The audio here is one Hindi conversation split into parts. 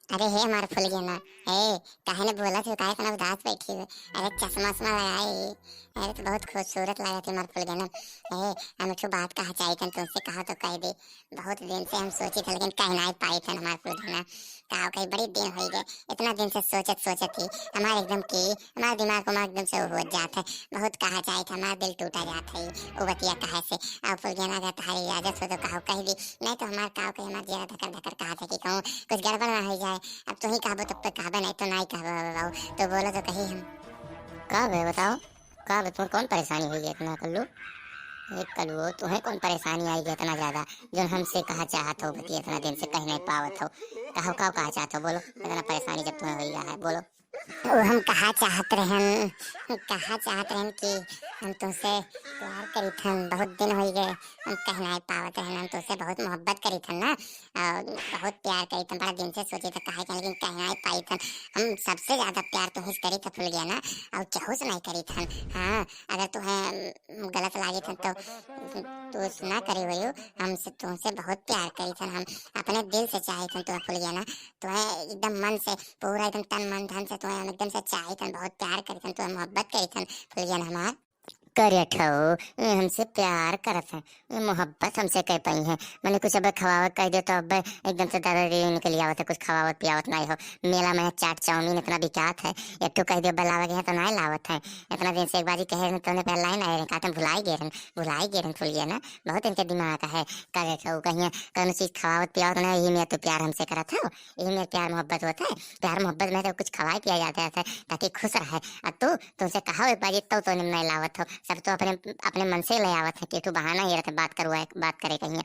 अरे हे हमार फुल गया ना। हे काहे ने बोला थे काहे कना उदास बैठी हुई। अरे चश्मा उश्मा लगाई। अरे तो बहुत खूबसूरत लगा थी हमार फुल गया ना। हे हम एक ठो बात कहा चाहिए थन तुमसे कहा तो कह दे। बहुत दिन से हम सोची थे लेकिन कह नहीं पाई थन हमार फुल गया ना। कहा कहीं बड़ी दिन हो गए। इतना दिन से सोचत सोचत थी हमारे एकदम की हमारे दिमाग को एकदम से हो जाता है। बहुत कहा चाहिए था हमारा दिल टूटा जाता है वो बतिया कहा से। अब फुल गया ना अगर तुम्हारी इजाजत हो तो कहो कह दी। नहीं तो हमारे कहो कहीं हमारे जरा धकर धकर कहा था कि कहूँ कुछ गड़बड़ ना हो जाए। अब तुम ही कहबो तब तक कहबे नहीं तो नहीं कहबो बाबू। तो बोलो तो कही हम कब है बताओ। कब है तुम्हें कौन परेशानी हुई है इतना कल्लू। एक कल्लू तुम्हें कौन परेशानी आई है इतना ज्यादा जो हमसे कहा चाहत हो बती इतना दिन से कहीं नहीं पावत हो। कहो कहो कहा चाहत हो बोलो इतना परेशानी जब तुम्हें हुई है बोलो। वो हम कहा चाहत रहन कि हम तुमसे प्यार करी थन बहुत दिन हो गए। हम कह नहीं पावत रहन हम तुमसे बहुत मोहब्बत करी थन ना। और बहुत प्यार करी थन बड़ा दिन से सोचे थे कहे लेकिन कह नहीं पाई थन। हम सबसे ज्यादा प्यार तो हिस करी था फुल गया ना। और चहुस नहीं करी थन। हाँ अगर तुम्हें गलत लागे थन तो ना करे हुई हो। हमसे तुमसे बहुत प्यार करी थन हम अपने दिल से चाहे थन तुम्हें फुल गया ना। तुम्हें एकदम मन से पूरा एकदम तन मन धन से तुम्हें हम एकदम से चाहे थन बहुत प्यार करी थन तुम्हें मोहब्बत करी थन फुल गया ना हमार। करे ठो हमसे प्यार करत है मोहब्बत हमसे कह पाई है। मैंने कुछ अब खवावत कह दिया तो अब एकदम से दादाजी निकल आवत है कुछ खवावत पियावत नहीं हो। मेला में चाट चाउमीन इतना बिकात है एक तो कह दियो बलावा गया तो नहीं लावत है। इतना दिन से एक बाजी कहे तो पहले लाइन आए रहे कहते भुलाई गए फुल गया ना। बहुत इनके दिमाग का है करे ठो कहीं कौन चीज खवावत पियावत नहीं यही में तो प्यार हमसे करत हो। यही में प्यार मोहब्बत होता है। प्यार मोहब्बत में तो कुछ खवाई पिया जाता है ताकि खुश रहे। और तू तुमसे कहा एक बाजी तो नहीं लावत हो। सब तो अपने अपने मन से ले आवत है कि तू बहाना ही रहता बात करवाए बात करे कहीं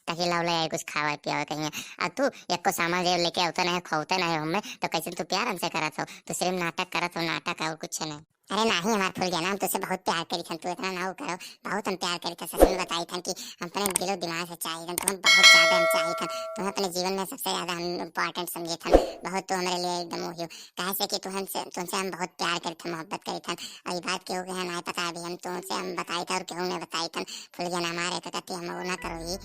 ताकि लाव ले कुछ खावा पियावे कहीं। और तू एक को सामान लेके आवता नहीं खोते नहीं हमें तो कैसे तू प्यार हमसे करत हो। तो सिर्फ नाटक करत हो नाटक और कुछ नहीं। अरे नहीं हमारा फुल गया ना हम तुझसे बहुत प्यार करी थन तू इतना ना वो करो। बहुत हम प्यार करी थन सच में बताई थन कि हम अपने दिलो दिमाग से चाहिए थन तुम्हें बहुत ज्यादा हम चाहिए थन। तुम्हें अपने जीवन में सबसे ज्यादा हम इम्पोर्टेंट समझे थन। बहुत तो हमारे लिए एकदम हो कहे से कि तू हमसे तुमसे हम बहुत प्यार करी थन मोहब्बत करी थन। और ये बात केहू के नहीं पता अभी हम तुमसे हम बताई था और केहू ने बताई थन। फुल गया ना हमारे तो कहती हम वो ना करोगी।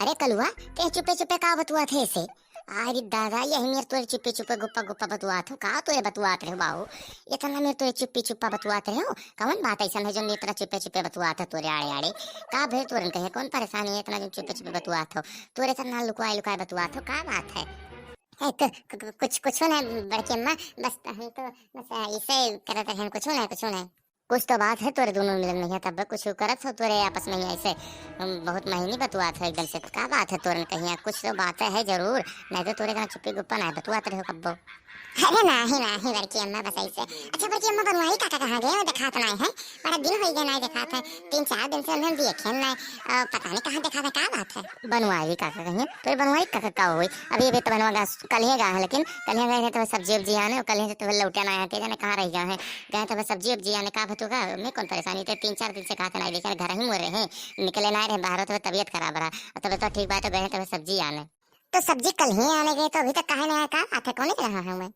अरे कलुआ ते चुपे चुपे का बतुआ थे से। अरे दादा यही मेरे तो चुप्पे चुप्पे गुप्पा गुप्पा बतुआत हो का तो ये बतुआत रहे बाबू। इतना मेरे तो चुप्पी चुप्पा बतुआत रहे हो। कौन बात ऐसा है जो मेरे तरह चुप्पे चुप्पे बतुआत है तोरे आड़े आड़े। का भे तोरन कहे कौन परेशानी है इतना जो चुप्पे चुप्पे बतुआत हो। तोरे इतना लुकाए लुकाए बतुआत हो का बात है। है तो कुछ नहीं बड़की अम्मा बस हम तो बस इसे करते हैं कुछ नहीं। कुछ तो बात है तोरे दोनों मिलन नहीं है तब कुछ करत हो तोरे आपस में ही ऐसे। बहुत महीनी बतुआत है एकदम से का बात है तोरन कहीं कुछ तो बात है जरूर। नहीं तो तोरे का चुप्पी गुप्पा नहीं बतुआत रहे हो कब्बो। अरे नहीं बड़की अम्मा बस ऐसे। अच्छा बड़की अम्मा बनवाई काका कहाँ गए देखा तो नहीं है। बड़ा दिन हो गया नहीं देखा था 3-4 दिन से उन्हें देखे नहीं। पता नहीं कहाँ देखा था क्या बात है। बनवाई काका कहीं तो बनवाई काका का हुई अभी अभी तो बनवा कल ही गए हैं लेकिन कल ही गए तो सब्जी उब्जी आने कल ही तो लौटा ना आते जाने कहाँ रह गए हैं। गए तो सब्जी उब्जी आने का भतुगा मैं कौन परेशानी थे 3-4 दिन से कहा था नहीं लेकिन घर ही मोरे हैं। निकले ना रहे बाहर तो तबियत खराब रहा तब तो ठीक बात गए तो सब्जी आने। तो सब्जी कल ही आने गए तो अभी तक कहा नहीं आया का आते कौन रहा है मैं।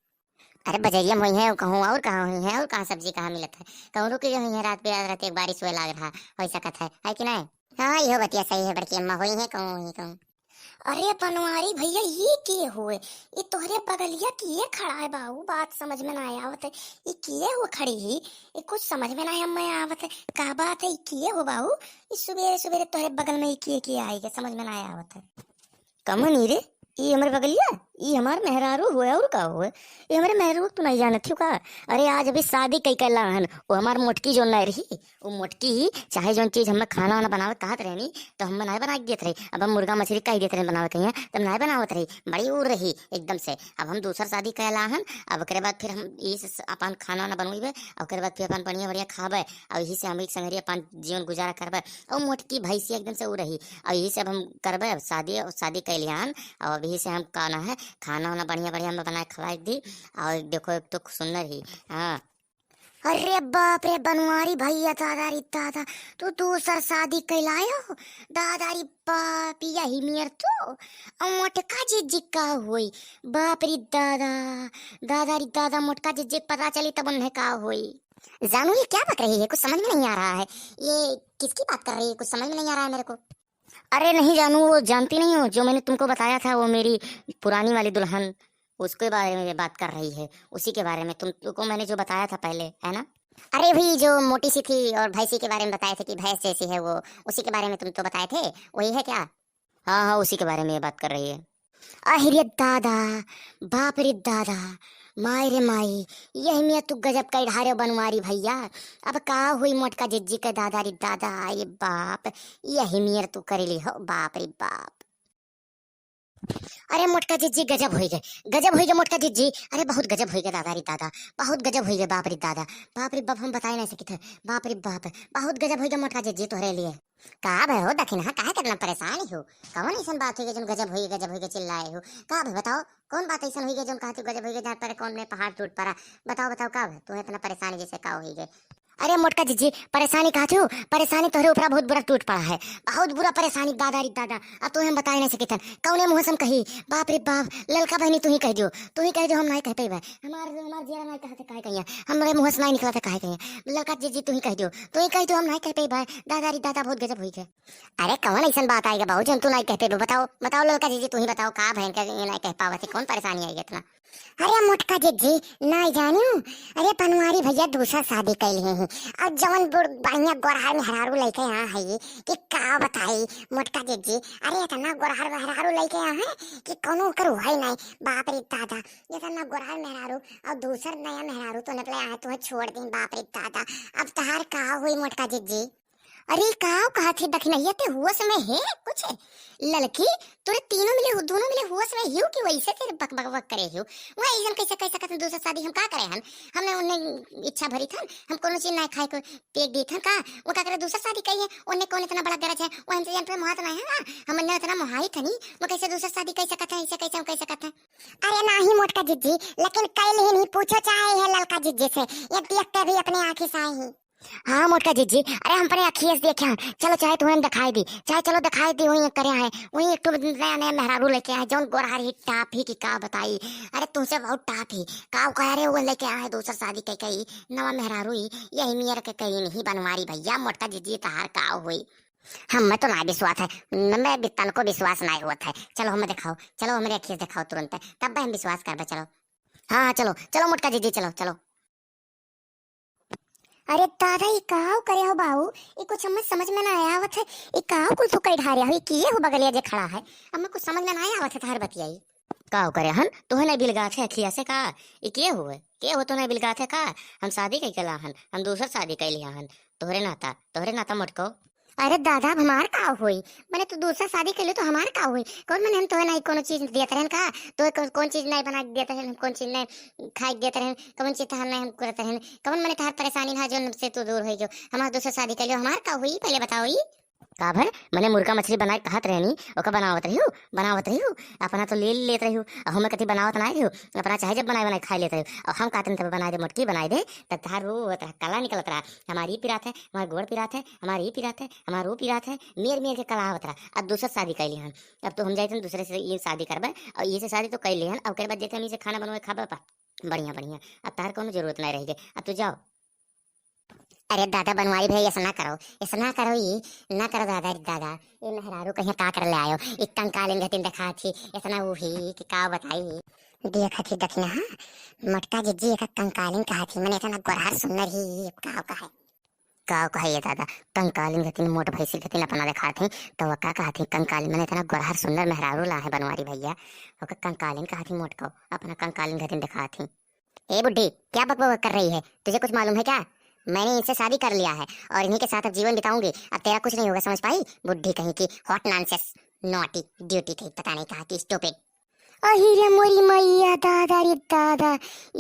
अरे बजरिया में हुई है कहूँ और कहाँ हुई है और कहाँ सब्जी कहाँ मिलत है। कहूँ रुकी हुई है रात पे रात एक बारिश हुए लाग रहा हो सकत है कि नहीं। हाँ यो बतिया सही है बड़की अम्मा हुई है कहूँ। अरे बनवारी भैया ये किए हुए ये तोहरे बगलिया किए खड़ा है बाबू बात समझ में ना आवत है। ये किए हुए खड़ी ही ये कुछ समझ में ना हमें आवत है। का बात है ये किए हो बाबू ये सुबेरे सुबेरे तोहरे बगल में ये किए आई के समझ में ना आवत है। कमनी रे ये हमारे बगलिया ये हमारे मेहरारू हुए और का हुए ये हमारे मेहरारू तो नहीं जानत थी का। अरे आज अभी शादी कई कैला हन वो हमार मोटकी जो नहीं रही वो मोटकी ही चाहे जो चीज हमें खाना वाना बनावे कहत रहनी तो हम नहीं बना के देते रही। अब हम मुर्गा मछली कही देते रहे बनावे कहीं तब नहीं बनावत रही बड़ी उड़ रही एकदम से। अब हम दूसरा शादी कैला हन अब ओकरे बाद फिर हम इस अपन खाना वाना बनवेबे और ओकरे बाद फिर अपन बढ़िया बढ़िया खाबे और यही से हम एक संगरी अपन जीवन गुजारा करबे। और मोटकी भैंसी एकदम से उड़ रही और यही से अब हम करबे शादी कैलियान और अभी से हम कहना है खाना वाना बढ़िया बढ़िया में बना खिलाई दी। और देखो एक तो सुंदर ही हाँ। अरे बाप रे बनवारी भैया दादारी दादा तू दूसर शादी कैलायो दादारी बाप यही मेर तो मोटका जिज्जी का हुई। बाप रे दादा दादारी दादा मोटका जिज्जी पता चली तब उन्हें का हुई। जानू ये क्या बक रही है कुछ समझ में नहीं आ रहा है। ये किसकी बात कर रही है कुछ समझ में नहीं आ रहा है मेरे को। अरे नहीं जानू वो जानती नहीं हो जो मैंने तुमको बताया था वो मेरी पुरानी वाली दुल्हन उसके बारे में बात कर रही है, उसी के बारे में तुमको मैंने जो बताया था पहले, है ना? अरे वही जो मोटी सी थी और भैंसी के बारे में बताए थे कि भैंस जैसी है वो, उसी के बारे में तुम तो बताए थे, वही है क्या? हाँ हाँ, उसी के बारे में ये बात कर रही है। अरे दादा, बाप रे दादा, माई रे माई, यही में तू गजब का ढारे बनवारी भैया। अब का हुई मोटका जिज्जी के दादा रे दादा, अरे बाप, यही मेर तू करेली हो, बाप रे बाप। अरे मोटका जिज्जी गजब हो गए, गजब हो गए मोटका जिज्जी, अरे बहुत गजब हो गए दादा रे दादा, बहुत गजब हो गए, बाप रे दादा, बाप रे बाप, हम बता ही नहीं सकते, बाप रे बाप, बहुत गजब हो गए मोटका जिज्जी तोहरे लिए। का भय हो दखिन, हाँ काहे करना परेशान हो? कौन ऐसा बात हुई जो गजब हुई, गजब हुई चिल्लाए हो? का भय बताओ, कौन बात ऐसा हुई जो कहते गजब हुई, जहाँ पर कौन में पहाड़ टूट पड़ा? बताओ बताओ, का भय तुम्हें इतना परेशानी जैसे का हुई गए? अरे मोटका जीजी, परेशानी कहा हो? परेशानी तोहरे ऊपर बहुत बुरा टूट पड़ा है, बहुत बुरा परेशानी दादा री दादा, अब तुम्हें बता ही नहीं सके थन, कौने मुँह से हम कही, बाप रे बाप, ललका बहनी तू ही कह दियो, तू ही कह दियो, हम नहीं कहते भाई, हमार जिया नहीं कहते, काहे कहिया हमारे मुँह से नहीं निकला था, काहे कहिया ललका जीजी तू ही कह दियो, तू ही कह दियो, हम नहीं कहते भाई, दादा री दादा बहुत गजब हुई है। अरे कौन ऐसा बात आएगा बाबू जी, हम तू नहीं कहते, बताओ बताओ ललका जीजी तू ही बताओ, का बहन का नहीं कह पावा थे, कौन परेशानी आई इतना? अरे मोटका जिज्जी नहीं जानू, अरे पनवारी भैया दूसरा शादी कर लिए हैं, अब जवन बढ़िया गोरहार मेहरारू लेके यहाँ है कि का बताई मोटका जिज्जी, अरे इतना गोरहार मेहरारू लेके यहाँ है कि कोनो कर हुआ ही नहीं, बाप रे दादा, इतना गोरहार मेहरारू और दूसर नया मेहरारू तो निकले आए, तुम्हें छोड़ दें, बाप रे दादा, अब तहार का हुई मोटका जिज्जी? अरे कहा थे दखनैया ते हुआ समय है कुछ लड़की, तोरे तीनों मिले हो, दोनों मिले हुआ समय हियो कि वैसे तेरे बक बक बक करे हो, वह ऐसा कैसे कैसे कहते दूसरा शादी हम का करे हन, हमने उन्हें इच्छा भरी था, हम कोनो चीज ना खाए को पेट दी था का, वो का करे दूसरा शादी कही है, उन्हें कौन इतना बड़ा गरज है, वो हमसे जान पे महत्व नहीं है ना, हमने इतना मोहाई था नहीं, वो कैसे दूसरा शादी कैसे कहते हैं, ऐसे कैसे हम कैसे कहते हैं? अरे नहीं मोटका जिज्जी, लेकिन कल ही नहीं पूछो चाहे है लड़का जिज्जी से, ये देखते भी अपने आंखें से आई ही। हाँ मोटका जिज्जी, अरे हम अपने अखियस देखे हैं, चलो चाहे तुम्हें दिखाई दी, चाहे चलो दिखाई दी, वही करे है, वही एक तो नया नया मेहरारू लेके आए, जौन गोरहार ही टाप ही की का बताई, अरे तुमसे बहुत टाप ही का कह रहे वो लेके आए दूसरा शादी कह कही नवा मेहरारू ही, यही मेयर के कही नहीं बनवारी भैया, मोटका जिज्जी तहार का हुई? हमें तो ना विश्वास है, मैं बितन को विश्वास नहीं हुआ था, चलो हमें दिखाओ, चलो हमारे अखियस दिखाओ तुरंत, तब हम विश्वास कर, चलो हाँ चलो चलो मोटका जिज्जी चलो चलो। अरे दादा ये काव करे हो बाबू, ये कुछ समझ में ना आया आवत है, ये काव कुल तो कई ढारे हो, ये किए हो बगलिया जे खड़ा है, अब मैं कुछ समझ में ना आया आवत है तार बतियाई। का करे हन तोहे नहीं बिलगा थे अखिया से का, ये के हो तो नहीं बिलगा थे का, हम शादी कई कला हन, हम दूसर शादी कई लिया हन, तोहरे नाता मोटको। अरे दादा हमार का हुई, मैंने तो दूसरा शादी कर ली तो हमार का हुई, कौन मैंने हम तो नहीं कोनो चीज देते रहन का, तो कौन चीज नहीं बना के देते रहन, कौन चीज नहीं खाई देते रहन, कौन चीज तहार नहीं हम करते रहन, कौन मैंने तहार परेशानी ना जो से तू दूर हो जो हमार दूसरा शादी कर लियो, हमार का हुई पहले बताओ ही? का भर मैंने मुर्गा मछली बनाए कहत रहनी, ओका बनावत रही हूँ, अपना तो ले लेत रही हूँ, हमें कति बनावत नहीं रही हूँ, अपना चाहे जब बनाए बनाए खा लेते रही, और हम कहते तब बना दे मोटकी बनाए दे, तब तार रो कला निकलत रहा, हमारी पिरात है, हमारा गोड़ पिरात है, हमारी पिरात है, हमारा रो पिरात है, मेर के कला होता रहा। अब दूसरा शादी कर लिया, अब तो हम जाते दूसरे से ये शादी करबे, और ये से शादी तो कर लिया, अब बाद जैसे हम इसे खाना बनवा खाबे बढ़िया बढ़िया, अब तार कोनो जरूरत नहीं रही है, अब तो जाओ। अरे दादा बनवारी भैया ऐसा ना करो, ऐसा ना करो, ये ना करो दादा दादा, ये मेहरारू कहीं का कर ले आयो, एक कंकालिन घटिन दिखा थी, इतना वो ही कि का बताई, देखा थी दखना हाँ मटका जिज्जी एक कंकालिन कहा थी, मैंने इतना गोरहार सुंदर ही का कहा ये दादा, कंकालिन घटिन मोट भैंसी घटिन अपना दिखा थी, तो वह का कहा थी कंकालिन, मैंने इतना गोरहार सुंदर मेहरारू ला है बनवारी भैया, वो कंकालिन कहा थी मोट को, अपना कंकालिन घटिन दिखा थी। ए बुड्ढी क्या बकबक कर रही है, तुझे कुछ मालूम है क्या? मैंने इनसे शादी कर लिया है और इन्हीं के साथ अब जीवन बिताऊंगी, अब तेरा कुछ नहीं होगा, समझ पाई? बुड्ढी कहीं की, हॉट नॉनसेंस, नॉटी ड्यूटी कहीं, पता नहीं कहा की स्टूपिड। अहिरे मोरी मैया दादा रे दादा,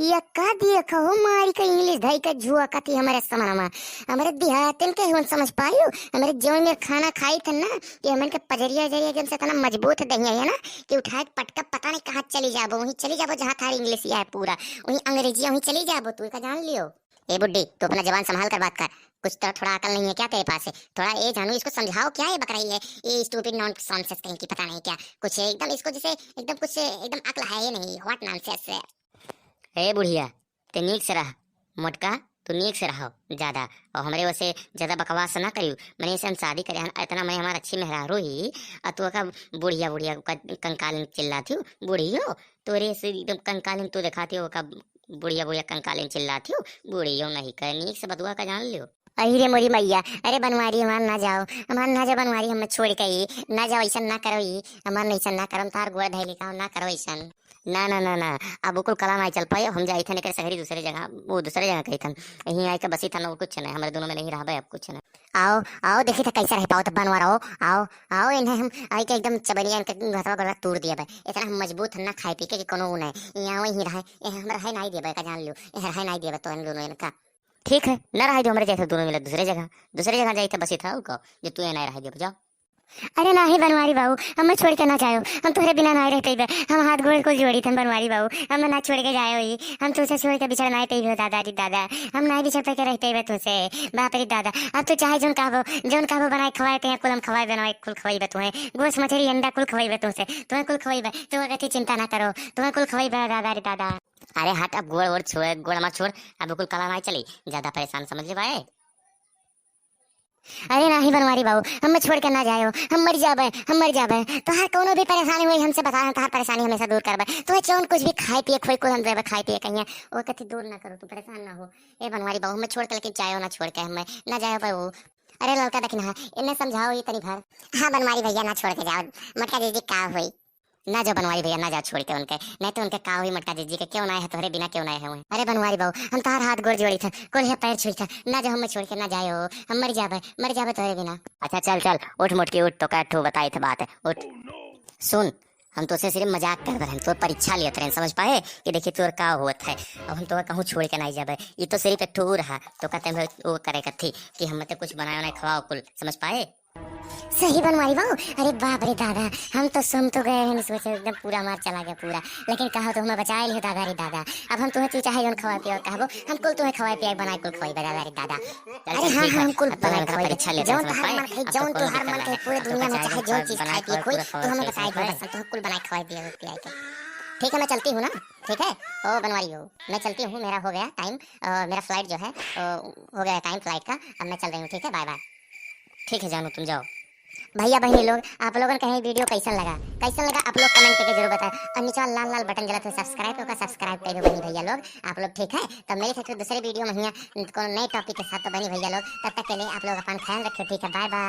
यक्का देखो मारी का इंग्लिश धाई का जुआ कती हमारे समाना, हमारे देहातन के हुन समझ पायो, हमारे जीवन में खाना खाई थे ना कि हमारे के पजरिया जरिया जन से इतना मजबूत दहिया है ना कि उठा के पटका पता नहीं कहाँ चली जाबो, वहीं चली जाबो जहाँ थारी इंग्लिश है पूरा, वहीं अंग्रेजी वहीं चली जाबो, तू का जान लियो। ए बुड्ढी तू अपना जबान संभाल कर बात कर, कुछ तो थोड़ा अकल नहीं है क्या तेरे पास है? थोड़ा ए जानू इसको समझाओ, क्या ये बक रही है, ये स्टूपिड नॉनसेंस कहीं की, पता नहीं क्या कुछ है एकदम, इसको जैसे एकदम कुछ एकदम अकल है ही नहीं, व्हाट नॉनसेंस है। ए बुढ़िया ते नीक से रह, मोटका तू नीक से रहो ज्यादा, और हमरे वैसे ज्यादा बकवास ना करियो। मैंने से हम शादी करे हन, इतना मैं हमारा अच्छी मेहरारू ही और तू का बुढ़िया बुढ़िया कंकालिन चिल्लाती हो, बूढ़ी हो तोरे से एकदम कंकालिन तू दिखाती हो का बुढ़िया बुढ़िया कंकालिन चिल्लाती हो, बूढ़ी हो नहीं कर नीक से बतुआ का जान लियो। अरे मोरी मैया, अरे बनवारी हमार ना जाओ, हमार ना जाओ बनवारी, हमें छोड़ के ही ना जाओ, ऐसा ना करो ही, हमार नहीं ऐसा ना करो, तार गोड़ धैली का ना करो ऐसा। ना ना ना ना, अब बिल्कुल कला नहीं चल पाए, हम जाए थे निकल शहरी दूसरे जगह, वो दूसरे जगह कही थन, यहीं आए के बसी था ना, कुछ नहीं हमारे दोनों में नहीं रहा अब कुछ नहीं। आओ आओ देखी था कैसा रह पाओ तो बनवा रहो, आओ आओ इन्हें हम आई के एकदम चबनिया इनके घसवा गला तोड़ दिया भाई, इतना हम मजबूत है ना खाए पी के कि कोनो नहीं, यहाँ वहीं रहे हमरा है नहीं दिया भाई का जान लो, है नहीं दिया तो इन दोनों इनका। ठीक है न रहा दो हमारे जैसे दोनों मिले दूसरे जगह जाए थे बसी था उनको, जो तू नहीं रहा दे जाओ। अरे नहीं बनवारी बाबू, हमें छोड़ के ना जाओ, हम तुम्हारे बिना नहीं रहते इधर, हम हाथ गोड़ को जोड़ी थे बनवारी बाबू, हमें ना छोड़ के जाओ ही, हम तुझसे छोड़ के बिछड़ नहीं पे दादा री दादा, हम नहीं बिछड़ पे के रहते हुए तुझसे बाप रे दादा। अब तो चाहे जोन काबो बनाए खवाए ते कुल हम खवाए बनाए कुल खवाई तुम्हें, गोश मछली अंडा कुल खवाई तुमसे, तुम्हें कुल खवाई, तुम्हें कथी चिंता ना करो, तुम्हें कुल खवाई दादा रे दादा। अरे हट अब गोड़ वोड़ छोड़, गोड़ मत छोड़, अब बिल्कुल कला नहीं चली, ज्यादा परेशान समझ ले भाई। अरे नहीं बनवारी बाबू, हमें छोड़ के ना जाओ, हम मर जाबे तो हर कोनो भी परेशानी हुई हमसे बता, तो हर परेशानी हमेशा दूर करबे, तो चौन कुछ भी खाए पिए खोई को हम देबे खाए पिए कहिए, वो कथी दूर ना करो, तू परेशान ना हो। ए बनवारी बाबू हमें छोड़ के लेकिन जाओ ना, छोड़ के हमें ना जाओ बाबू। अरे लड़का देखना है इन्हें समझाओ ये तनी भर। हाँ बनवारी भैया ना छोड़ के जाओ, मटका दीदी का हुई ना जाओ बनवारी भैया, ना जा छोड़ के उनके, नहीं तो उनके का हुई मटका दीदी के, क्यों ना है तुम्हारे बिना क्यों ना है। अरे बनवारी बाबू हम तो हर हाथ गोड़ जोड़ी था, कुल है पैर छुई था, ना जाओ हमें छोड़ के ना जाओ, हम मर जाबे तोरे बिना। अच्छा चल चल उठ मुठ के उठ, तो क्या ठो बताई थे बात है उठ। सुन हम तो सिर्फ मजाक कर रहे हैं, तो परीक्षा लिया रहे समझ पाए कि देखिए तोर का होत है, अब हम तो कहूँ छोड़ के नहीं जाबे, ये तो सिर्फ एक ठो रहा, तो कहते हैं वो करे कथी कि हम तो कुछ बनाए नहीं खवाओ कुल, समझ पाए। सही बनवारी बाबू, अरे बाप रे दादा, हम तो सुन तो गए हैं सोचे एकदम पूरा मार चला गया पूरा, लेकिन कहा तो हमें बचाए लियो दादा रे दादा। अब हम तुम्हें चाहे जोन खवा पियो कहबो, हम कुल तुम्हें खवाए पिया बनाए कुल खवाई दादा रे दादा। अरे हाँ हाँ हम कुल बनाए खवाई, जोन तो हर मन खाई, जोन तो हर मन खाई पूरे दुनिया में चाहे जोन चीज खाए पिए कोई तो हमें बताए दो, बस हम कुल बनाए खवाए पिए पिया के। ठीक है मैं चलती हूँ ना, ठीक है ओ बनवारी हो मैं चलती हूँ, मेरा हो गया टाइम, मेरा फ्लाइट जो है हो गया टाइम फ्लाइट का, अब मैं चल रही हूँ, ठीक है बाय बाय। ठीक है जानू तुम जाओ। भैया बहनी लोग आप लोगों का वीडियो कैसा लगा आप लोग कमेंट करके जरूर बताएं, और नीचे लाल लाल बटन जला तो सब्सक्राइब कर दो बनी भैया लोग आप लोग, ठीक है। तब मेरे साथ दूसरे वीडियो में को नए टॉपिक के साथ तो बनी भैया लोग, तब तक के लिए आप लोग अपना ख्याल रखें, ठीक है बाय बाय।